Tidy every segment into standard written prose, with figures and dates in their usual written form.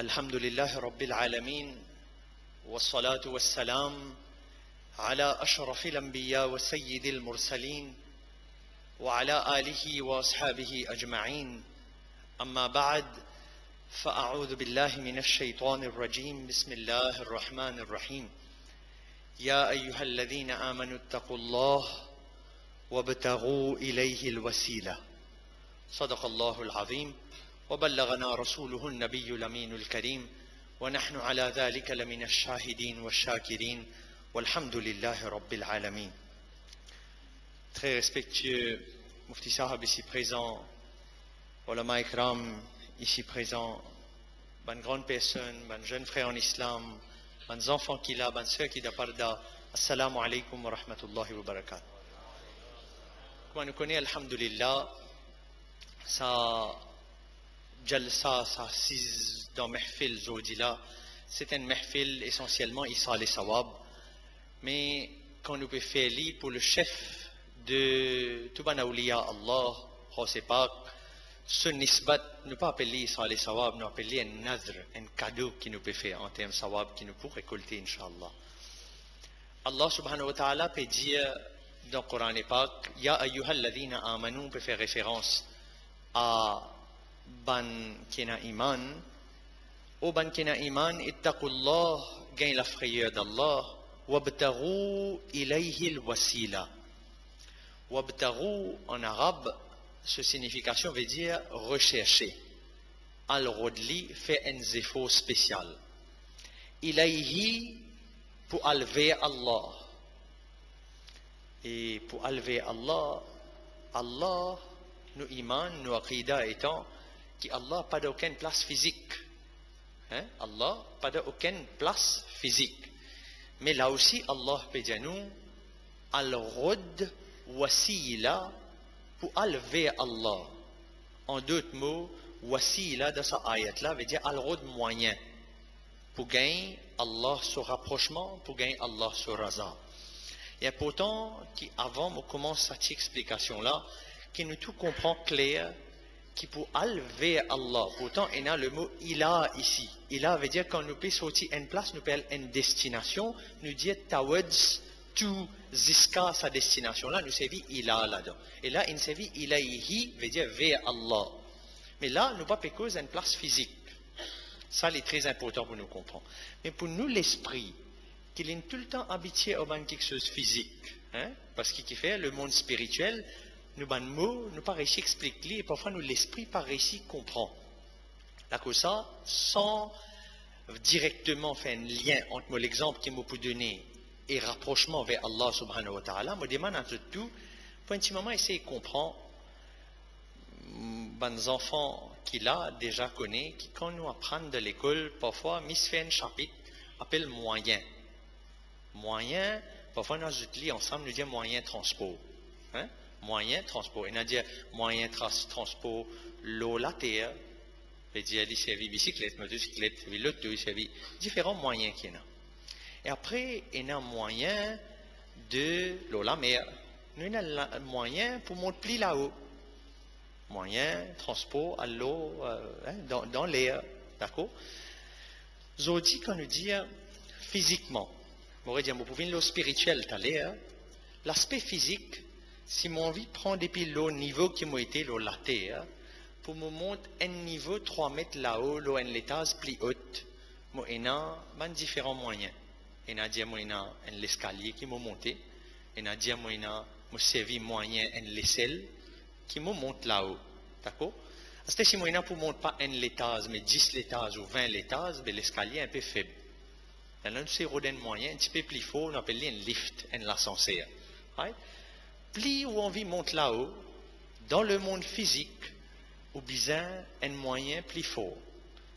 الحمد لله رب العالمين والصلاة والسلام على أشرف الأنبياء وسيد المرسلين وعلى آله وأصحابه أجمعين أما بعد فأعوذ بالله من الشيطان الرجيم بسم الله الرحمن الرحيم يا أيها الذين آمنوا اتقوا الله وابتغوا إليه الوسيلة صدق الله العظيم وبلغنا رسوله النبي الأمين الكريم ونحن على ذلك لمن الشاهدين والشاكرين والحمد لله رب العالمين. Très respectueux Mufti Sahab ici présent, Ulama Ikram ici présent, bonnes grandes personnes, bonnes jeunes frères en islam, bonnes enfants qui là, bonnes sœurs qui da parda, assalamu alaikum wa rahmatullahi wa barakatuh. Comme on nous connaît, alhamdulillah, ça Jalsa, ça assise dans Mehfil Zodila, c'est un Mehfil essentiellement Issa les Sawab, mais quand nous pouvons faire lire pour le chef de Tuban Awliya Allah, Hosepak, ce nisbat, nous pas appeler Issa les Sawab, nous appeler un nadr, un cadeau qui nous peut faire en termes Sawab, qui nous peut récolter, Inch'Allah. Allah subhanahu wa ta'ala peut dire dans le Coran et Pak, Ya ayyuhal ladhina amanu, peut faire référence à ban kena iman, au ban kena iman, ittaqullah, gagne la frayeur d'Allah, wabtaghu ilayhi al-wasila. Wabtaghu en arabe, ce signification veut dire rechercher. Al-Rodli fait un zéfo spécial. Ilayhi pour alver Allah. Et pour alver Allah, Allah, nous iman, nous aqida étant qu'Allah n'a pas d'aucune place physique. Allah n'a pas d'aucune place physique. Mais là aussi, Allah peut dire nous, al-rod wasila pour alver Allah. En d'autres mots, wasila dans sa ayat-là veut dire al-rod moyen. Pour gagner Allah sur rapprochement, pour gagner Allah sur raza. Et pourtant, avant de commencer cette explication-là, qui nous tout comprend clair, qui pour alver Allah. Pourtant, il y a le mot ilah ici. Ilah veut dire quand nous peut sortir une place, nous peut une destination, nous dire tawads to ziska sa destination là, nous servit ilah là-dedans. Et là, il servit ilayhi veut dire vers Allah. Mais là, nous pas cause une place physique. Ça, c'est très important pour nous comprendre. Mais pour nous, l'esprit, qu'il est tout le temps habitué à quelque chose de physique. Parce qu'il fait le monde spirituel, nous ban mots, nous pas réussi à expliquer, et parfois nous l'esprit pas réussi à comprendre. Là que ça, sans directement faire un lien entre l'exemple qu'il m'a pu donner et rapprochement vers Allah subhanahu wa ta'ala, me demande entre tout, pour un petit moment essayer de comprendre, les enfants qui là déjà connaissent, qui quand nous apprennent de l'école, parfois, mis fait un chapitre, appelle moyen. Moyen, parfois nous utilisons ensemble, nous disons moyen transport. Moyen transport. Il a dit moyen transport, l'eau, la terre. Il dit il servi bicyclette, motocyclette, l'auto, il servi différents moyens qu'il y a. Et après, il y a un moyen de l'eau, la mer. Nous avons un moyen pour monter là-haut. Moyen transport à l'eau, dans l'air. D'accord? Zodi, quand nous dit physiquement, on pourrait dire, vous pouvez l'eau spirituelle, t'as l'air. L'aspect physique, si mon envie prend depuis le niveau qui m'a été la terre, pour me monter un niveau 3 mètres là-haut, l'eau en l'étage plus haute, il y a différents moyens. Il y a l'escalier qui m'a monté, il y a servi moyen en l'aisselle qui me monte là-haut. D'accord? C'est si moi pour monter pas un l'étage, mais 10 l'étages ou 20 l'étages, l'escalier est un peu faible. Dans un de moyen, un petit peu plus fort, on appelle un lift, un ascenseur. Right? Plus où on vit monte là-haut, dans le monde physique, ou bien un moyen plus fort.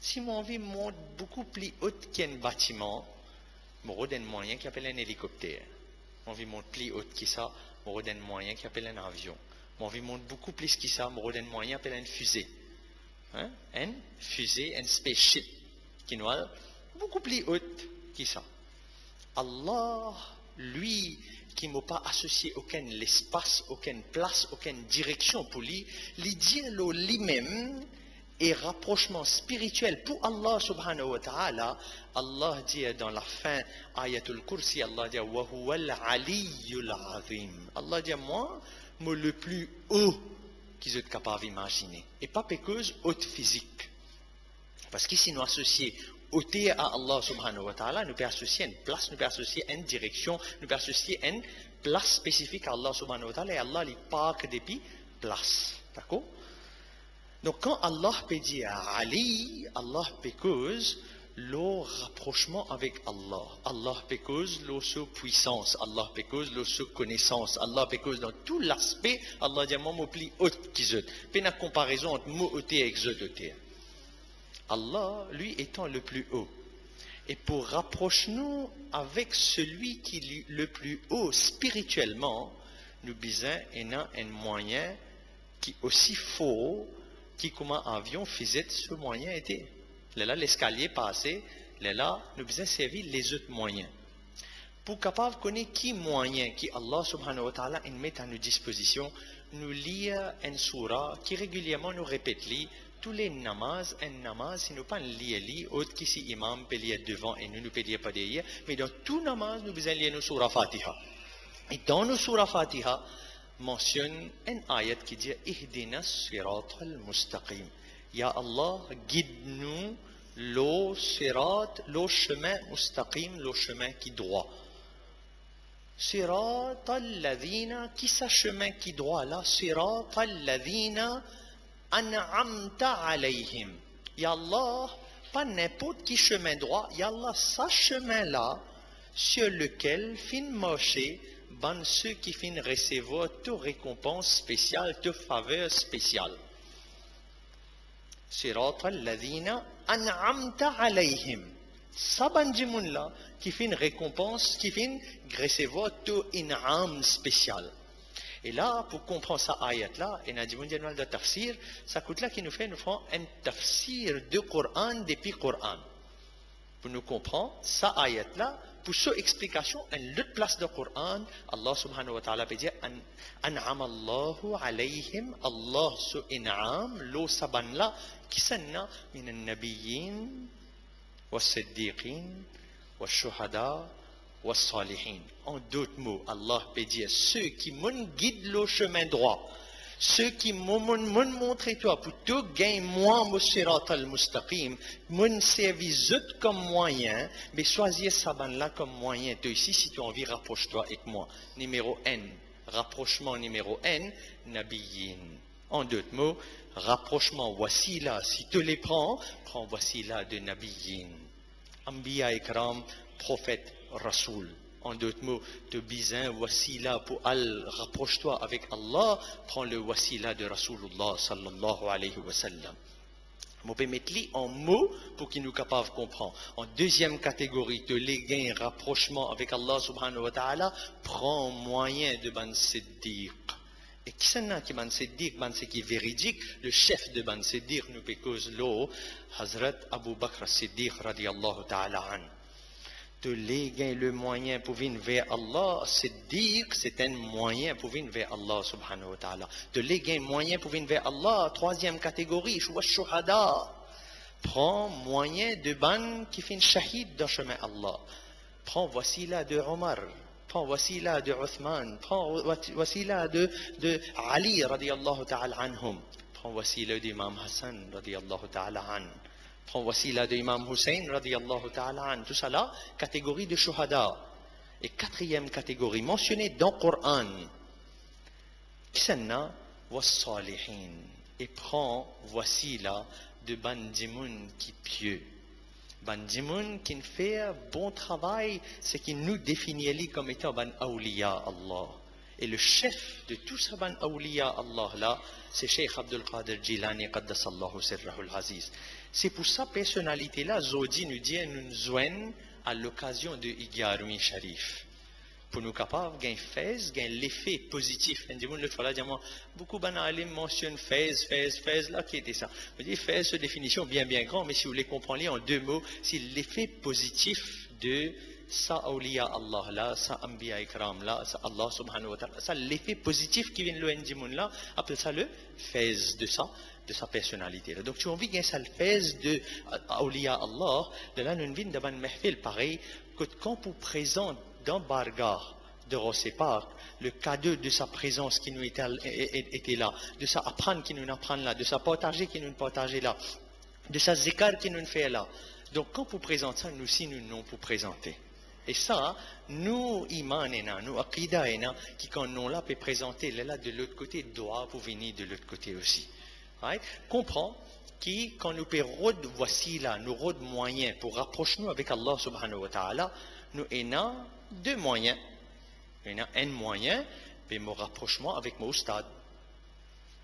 Si mon vie monte beaucoup plus haut qu'un bâtiment, mon un moyen qui appelle un hélicoptère. Mon vie monte plus haut que ça, mon un moyen qui appelle un avion. Mon vie monte beaucoup plus que ça, mon un moyen qui appelle une fusée. Une fusée, un spaceship, qui nous a beaucoup plus haut que ça. Allah, lui, qui ne m'a pas associé aucun espace, aucune place, aucune direction pour lui, lui dit lui-même, et rapprochement spirituel pour Allah subhanahu wa ta'ala, Allah dit dans la fin, Ayatul Kursi, Allah dit, wa huwa al-aliyyul azim. Allah dit, moi le plus haut qu'ils êtes capable d'imaginer. Et pas péqueuse haute physique. Parce qu'ici, nous associons hauteur à Allah subhanahu wa ta'ala, nous pouvons associer une place, nous pouvons associer une direction, nous pouvons associer une place spécifique à Allah subhanahu wa ta'ala, et Allah il parque depuis place. D'accord? Donc quand Allah peut dire à Ali, Allah peut cause le rapprochement avec Allah. Allah peut cause le puissance, Allah peut cause le connaissance, Allah peut cause dans tout l'aspect, Allah dit moi plus haut qu'ils eux. Puis la comparaison entre moi haut et exoté. Allah, lui, étant le plus haut. Et pour rapprocher-nous avec celui qui est le plus haut spirituellement, nous avons un moyen qui est aussi faux qui, comme un avion, faisait ce moyen était. Là, l'escalier passé, là, nous avons servi les autres moyens. Pour capable de connaître qui moyen qui Allah subhanahu wa ta'ala met à nos dispositions, nous lire une surah qui régulièrement nous répète tous les namaz, un namaz, si nous pas lire, autre qu'ici imam peut lire devant et nous ne peut lire pas derrière, mais dans tout namaz, nous besoin lire nos surah Fatiha. Et dans nos surah Fatiha, mentionne un ayat qui dit Ihdina sirat al-mustaqim. Ya Allah, guide-nous le sirat, le chemin mustaqim, le chemin qui droit. Sirat al-ladhina, qui sa chemin qui droit là? Sirat al-ladhina an'amta alayhim. Ya Allah, pas n'importe qui chemin droit, Ya Allah, sa chemin là, sur lequel fin marcher, ban ceux qui fin recevoir toute récompense spéciale, toute faveur spéciale. Sirat al-ladhina an'amta alayhim. Ça ban djimoun là, qui fin récompense, qui fin recevoir tout in'am spécial. Et là, pour comprendre cette ayat-là, et dans le manuel de tafsir, ça coûte là qui nous fait un tafsir de Coran depuis Coran. Pour nous comprendre, cette ayat-là, pour cette explication, une autre place de Coran, Allah subhanahu wa ta'ala peut dire An'am Allahu alayhim, Allah su in'am, lo saban la, qui sanna min al-nabiyyin, wa siddiqin, wa shuhada, was-salihin. En d'autres mots, Allah peut dire ceux qui m'ont guident le chemin droit, ceux qui m'ont montré toi pour tout gagner moi mon sirat al-mustaqim, m'ont servi comme moyen, mais choisir saban là comme moyen. Toi ici, si tu as envie, rapproche-toi avec moi. Numéro N, rapprochement numéro N, nabiyin. En d'autres mots, rapprochement voici là, si tu les prends voici là de nabiyin. Ambiya ikram, prophète, Rasoul. En d'autres mots, te bizin, voici là pour rapproche-toi avec Allah, prends le voici là de Rasulullah sallallahu alayhi wa sallam. Je peux mettre en mots pour qu'il nous capable de comprendre. En deuxième catégorie, de les gains rapprochement avec Allah subhanahu wa ta'ala, prends moyen de ban siddiq. Et qui c'est qui ban siddiq, ban c'est qui est véridique, le chef de ban siddiq nous peut cause l'eau, Hazrat Abu Bakr Siddiq radiyallahu ta'ala an. De les gains le moyen pour venir vers Allah, Siddiq, c'est un moyen pour venir vers Allah subhanahu wa ta'ala. De les gains moyen pour venir vers Allah, troisième catégorie, shuhada. Prends moyen de ban qui fait shahid dans le chemin Allah. Prends voici là de Omar, prends voici là de Uthman, prends voici là de Ali radiyallahu ta'ala anhum. Prends voici là d'Imam Hassan radiyallahu ta'ala anhum. Prends voici là de Imam Hussein radiyallahu ta'ala an. Tout ça là, catégorie de shuhada. Et quatrième catégorie, mentionnée dans le Coran. Kisanna was-salihin. Et prends voici là de bandimoun qui pieux. Bandimoun qui fait un bon travail, c'est qui nous définit comme étant ban awliya Allah. Et le chef de tout ça ban awliya Allah là, c'est Cheikh Abdul Qadir Jilani qaddasallahu sirrahul aziz. C'est pour sa personnalité-là, Zodi nous dit, nous joignons à l'occasion de Igarmi Sharif. Pour nous capables, gain fez, gain l'effet positif. L'autre fois là, beaucoup d'analyses mentionnent fez, là, qui était ça. Je dis fez, c'est une définition bien grand, mais si vous voulez comprendre en deux mots, c'est l'effet positif de ça awliya Allah là, ça anbiya ikram là, ça Allah subhanahu wa ta'ala, ça l'effet positif qui vient de l'ONG là, appelle ça le fez de sa personnalité. Donc tu as envie qu'il y ait ça le fez de awliya Allah, de là nous vient devant mahfil pareil, que quand vous présente dans Bargah, de Rosepak, le cadeau de sa présence qui nous était là, de sa apprendre qui nous apprend là, de sa partager qui nous partager là, de sa zikar qui nous fait là. Donc quand vous présentez ça, nous aussi nous non pour présenter. Et ça, nous iman nous aqida qui quand nous là peut présenter là de l'autre côté doit pour venir de l'autre côté aussi. Right? Comprends qui quand nous perdons voici là, nous rôde moyens pour rapprocher nous avec Allah subhanahu wa ta'ala, nous avons deux moyens. Il y a un moyen, mais mon rapprochement avec mon ustad.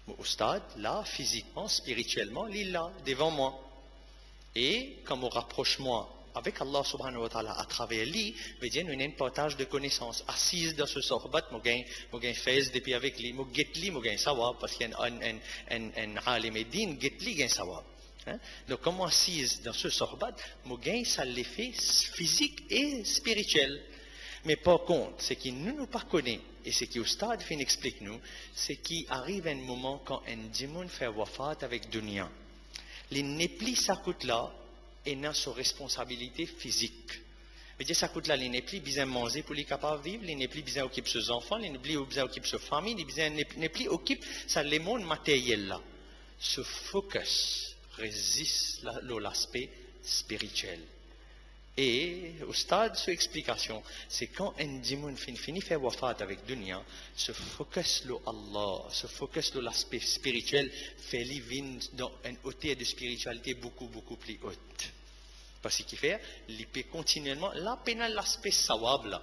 Mon ustad, là, physiquement, spirituellement, il est là, devant moi. Et comme mon rapprochement avec Allah subhanahu wa ta'ala à travers lui, veut dire nous un partage de connaissances. Assise dans ce sohbat, mon gain fez depuis avec lui, mon get lui, mon gain sawab, parce qu'il y a un alim din, get lui gain sawab. Donc, comme assise dans ce sohbat, mon gain, ça l'effet physique et spirituel. Mais par contre, ce qui ne nous pas connaît, et ce qui au stade fin explique nous, c'est qu'il arrive un moment quand un démon fait wafat avec dunya. Les néplis ça coûte là, et n'a sa responsabilité physique. Mais ça coûte là, les néplis besoin manger pour les capables de vivre, les néplis besoin occuper ses enfants, les néplis besoin occuper sa famille, les néplis occupent ça les mondes matériels là. Ce focus résiste l'aspect spirituel. Et au stade de explication, c'est quand un démon finit faire wafat avec dunya, se focus sur Allah, se focus sur l'aspect spirituel, fait lui venir dans une hauteur de spiritualité beaucoup plus haute. Parce qu'il fait, il peut continuellement, là, pénal l'aspect sawab là.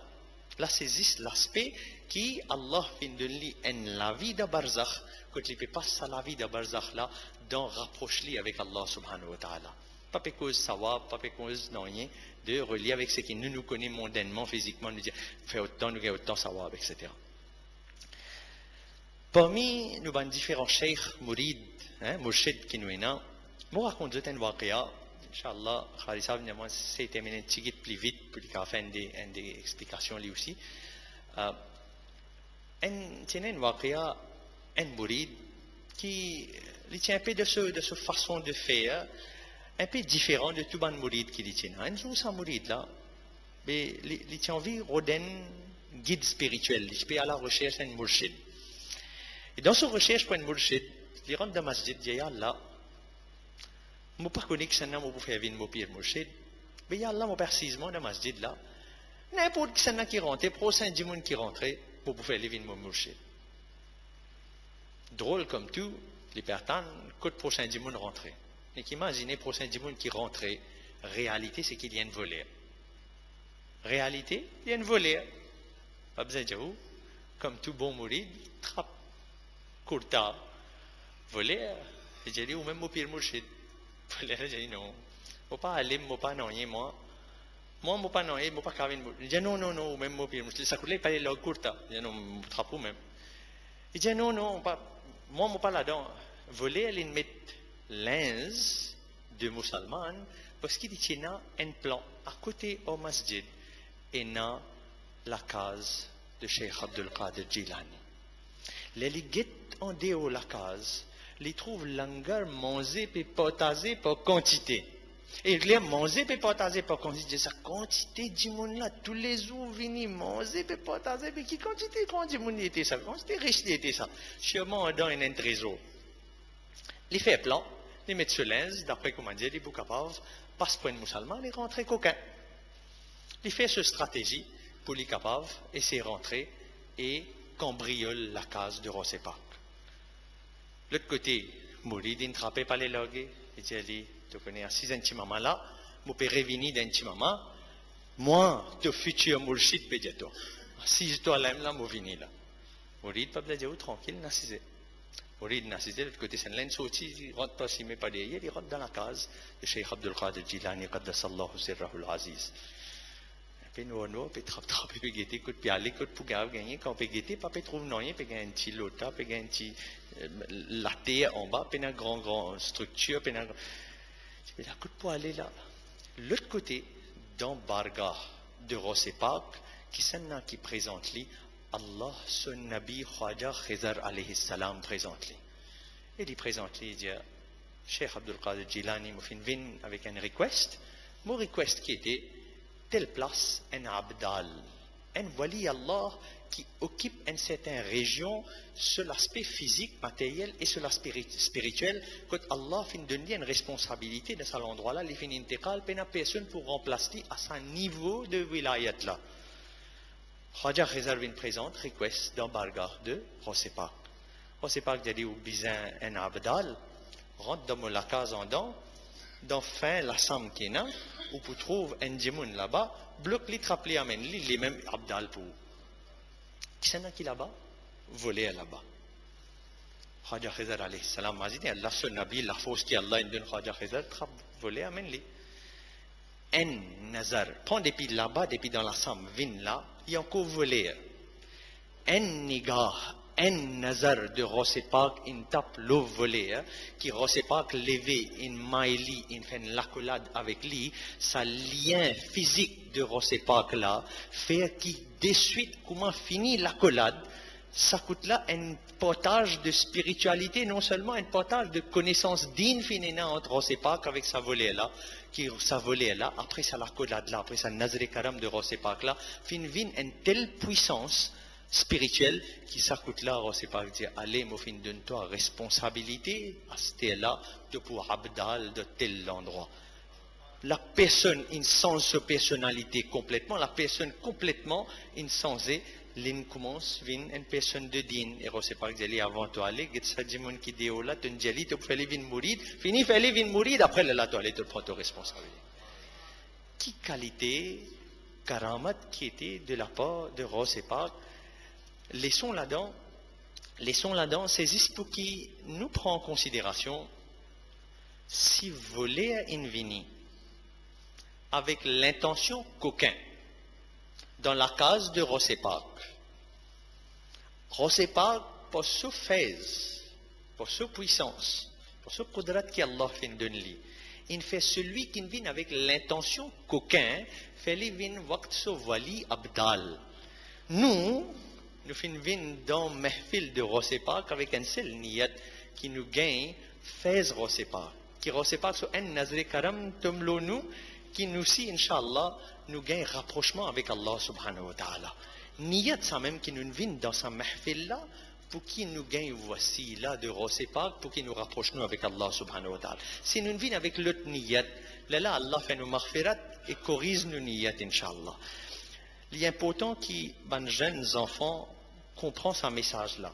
Là, c'est l'aspect qui Allah fait de lui la vie de barzakh, quand il peut passer la vie de barzakh là, dans rapprocher avec Allah subhanahu wa ta'ala. Pas pour cause sawab, pas pour cause non rien, de relier avec ce qui nous connaît mondainement, physiquement, nous dire, fait autant, nous gagnons autant sawab, etc. Parmi nous, différents cheikhs, mourides, mourchid qui nous est là, je raconte une waqia, Inch'Allah, Khalisa, c'est terminé un petit peu plus vite pour qu'il fasse des explications lui aussi. C'est une waqia, un mourid qui tient un peu de ce façon de faire, un peu différent de tout le mourid qui dit tient. Un jour, ça mourid là, mais il tient envie d'un guide spirituel, il peut aller à la recherche d'un mourchid. Et dans sa recherche pour un mourchid, il rentre dans le masjid, il dit Allah, je ne sais pas que c'est un homme qui fait venir mon pire mourchid, mais il y a Allah, précisément dans le masjid là, n'importe qui qui rentre, pour Saint-Dimoun qui rentre, pour faire venir mon mourchid. Drôle comme tout, les personnes, quand le prochain Dimoun rentre. Et imaginez le prochain Dimoun qui rentre, réalité c'est qu'il y a une volée. Réalité, il y a une volée. Pas besoin de dire où, comme tout bon mourid, trappe, courta, volée, et j'ai dit, ou même mon pire mourchid. Volée, j'ai dit non. Je ne pas aller, je ne pas non, moi. Moi, je ne pas non, je ne pas carrément. Il dit non, ou même mon pire mourchid. Ça coûte pas aller courta. Il dit non, je trappe même. Il dit non, moi, je ne pas là-dedans. Voler, elle met l'ins de musulman parce qu'il y a un plan à côté au masjid et dans la case de Cheikh Abdul Qadir Jilani. Les guettes en dehors de la case, les trouvent langueur manger et partager par quantité. Et les manger et partager par quantité, sa quantité du monde là, tous les jours venir manger et partager, mais qui quantité quand du monde était ça, quantité riche était ça, sûrement dans un trésor. Les fait plan, les mettre sur l'ins, d'après comment dire, les bouts capables, passe pour un musulman, les rentrer coquin. Les fait ce stratégie pour les capables, et c'est rentrer et cambriole la case de Rosepak. L'autre côté, Mouridine trappé par les logues, il dit, tu connais, si un petit maman là, je peux revenir d'un petit maman, moi, tu futur mourchid, pédiato. Si je dois l'aimer là, je vais là. Mourid, pas de dire, tranquille, n'assisez. Mourid n'assisait de l'autre côté, c'est l'un sorti, il rentre pas si mais pas derrière, il rentre dans la case de Cheikh Abdul Qadir Jilani, Qaddasallahu sirrahul aziz. Puis nous, puis trappe, puis guetter, puis aller, pour gagner, quand on peut guetter, pas peut trouver non, puis gagner un petit lota, puis gagner un petit la terre en bas, puis une grande structure, puis une. Puis là, pour aller là. L'autre côté, dans Bargah, de Rosepak qui s'en qui présente lui Allah son Nabi Khwaja Khizar alayhi salam présente lui. Et il présente lui, il dit Cheikh Abdul Qadir Jilani m'a fait une avec un request. Mon request qui était telle place un abdal, un wali Allah qui occupe une certaine région sur l'aspect physique, matériel et sur l'aspect spirituel. Quand Allah fin donner une responsabilité dans cet endroit-là, il fin intégrale, puis personne pour remplacer à son niveau de wilayat là. Khwaja Khizar vient présente request dans Bargah de Rosepak. Rosepak dit au bizin un abdal, rentre dans la case en dents, dans fin la sam qui est là, où vous trouvez un djimoun là-bas, bloque les trappelés amène les mêmes abdal pour vous. Qui s'en qui là-bas? Volé là-bas. Khwaja Khizar alayhi salam m'a dit Allah son Nabi, la force qui Allah donne Khwaja Khizar, volé amène les. Un nazar, prends des pieds là-bas, des pieds dans la sam, vin là, il y a encore volé. Un nigah, un nazar de Rosepak, une tape l'eau volée, qui Rosepak levé, une maïli, une fait une l'accolade avec lui, sa lien physique de Rosepak là, fait qui de suite, comment finit l'accolade, ça coûte là un portage de spiritualité, non seulement un portage de connaissance digne finina entre Rosepak avec sa volée là, qui sa volée là, après ça l'accolade là, après ça Nazré Karam de Rosepak là, fin une telle puissance spirituelle qui s'écoute là, Rosepak dit allez, mon fin donne-toi responsabilité à ce là de pour abdal de tel endroit. La personne insensée personnalité complètement, la personne complètement insensée, l'in commence vin une personne de din et Rosepak dit avant toi aller, get ça dit mon qui dit oh là, tu dis tu fais vin mourir, fini fais vin mourir après la toilette tu prends ta responsabilité. Qui qualité karamat qui était de la part de Rosepak. Laissons là-dedans, c'est juste pour qui nous prend en considération si voler une vini avec l'intention qu'aucun dans la case de Rosepak, pour ce fez, pour ce puissance, pour ce qudrat qu'Allah fait donner lui, il fait celui qui vient avec l'intention qu'aucun fait lui vient waqt so wali abdal. Nous venons dans Mahfil de Rosepak avec un seul niyat qui nous gagne fez Rosepak. Qui Rosepak sur un Nazré Karam tomlo nous, qui nous si, Inch'Allah, nous gagne rapprochement avec Allah subhanahu wa ta'ala. Niyat ça même qui nous vient dans sa Mahfil là, pour qui nous gagne voici là de Rosepak, pour qui nous rapproche nous avec Allah subhanahu wa ta'ala. Si nous venons avec l'autre niyat, là Allah fait nous maghfirat et corrige nos niyat, Inch'Allah. Il est important que les jeunes enfants comprennent ce message-là.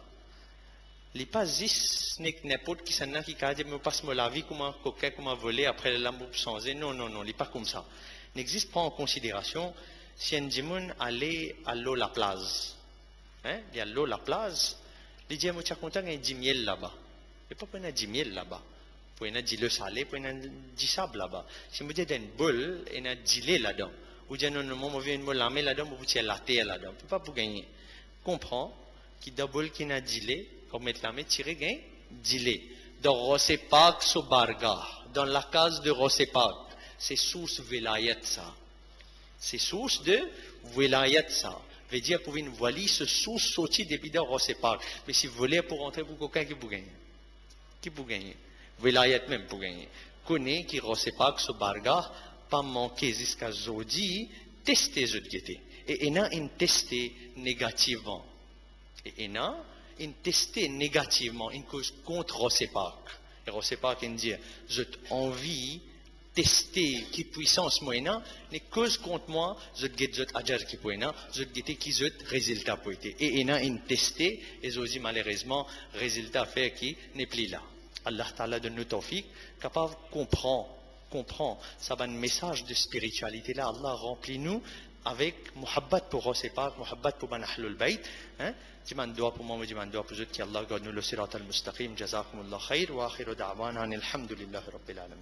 Il n'est pas juste n'importe qui s'en a qui dit me passe la vie comment coquin, comment voler après l'amour changer. Non, il n'est pas comme ça. Il n'existe pas en considération si un djimoun allait à l'eau la plage. Il y a l'eau la plage. Il dit moi tu es content qu'il y ait 10 miel là-bas. Il n'y a pas pour 10 miel là-bas. Pour y a 10 le salé, pour y a 10 sable là-bas. Si je dis qu'il y a une boule, il y a 10 lait là-dedans. Ou dire non, moi je viens la main là-dedans, vous tirez la terre là-dedans. On ne peut pas pour gagner. Comprends qu'il y a boule qui n'a dilé, comme mettre la main, tirer gain, dilé. Dans Rosepak Sobarga, dans la case de Rosepak, c'est source vilayat ça. C'est source de vilayat ça. Veut dire pour une voile, ce source sorti depuis dans Rosepak. Mais si vous voulez pour rentrer pour quelqu'un qui peut gagner. Qui peut gagner? Vilayat même pour gagner. Connaît qui Rosepak Sobarga, pas manquer jusqu'à aujourd'hui, tester ce guetté. Et il y a une testé négativement. Et il y a une testé négativement, une cause contre Rosepak. Et Rosepak dit, j'ai envie de tester qui puissance moi, une cause contre moi, je guette ajar qui peut, je guette qui j'ai résultat pour été. Et il y a une testé, et aujourd'hui malheureusement, résultat fait qui n'est plus là. Allah Ta'ala donne nous tawfiq, capable de comprend, ça va un message de spiritualité là, Allah remplit nous avec muhabbat pour Rosepak, muhabbat pour ban ahlul bayt, jiman dua pour moi, jiman dua pour eux qui Allah garde nous le sirat al-mustaqim, jazakumullah khair, wa akhiru da'wana alhamdulillahi rabbil alamin.